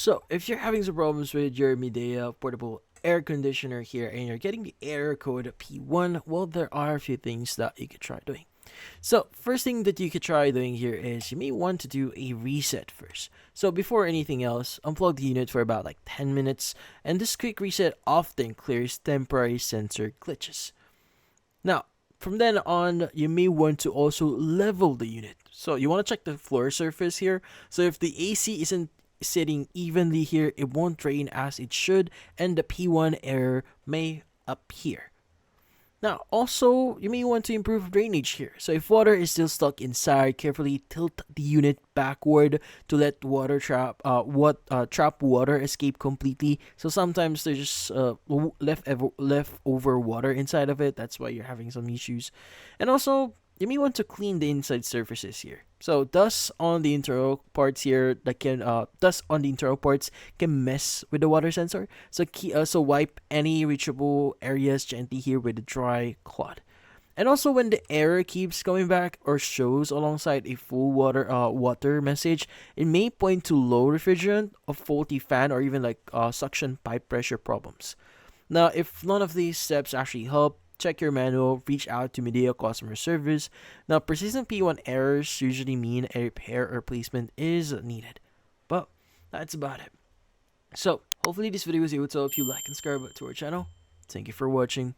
So, if you're having some problems with your Midea portable air conditioner here and you're getting the error code P1, well, there are a few things that you could try doing. So, first thing that you could try doing here is you may want to do a reset first. So, before anything else, unplug the unit for about like 10 minutes, and this quick reset often clears temporary sensor glitches. Now, from then on, you may want to also level the unit. So you want to check the floor surface here. So if the AC isn't sitting evenly here, it won't drain as it should, and the P1 error may appear. Now, also, you may want to improve drainage here. So if water is still stuck inside, carefully tilt the unit backward to let water trap water escape completely. So sometimes there's just leftover water inside of it. That's why you're having some issues. And also, you may want to clean the inside surfaces here. So dust on the internal parts here dust on the internal parts can mess with the water sensor. So wipe any reachable areas gently here with a dry cloth. And also when the error keeps coming back or shows alongside a full water message, it may point to low refrigerant, a faulty fan, or even like suction pipe pressure problems. Now, if none of these steps actually help, check your manual, reach out to Midea customer service. Now, persistent P1 errors usually mean a repair or replacement is needed. But that's about it. So, hopefully this video was able to help you like and subscribe to our channel. Thank you for watching.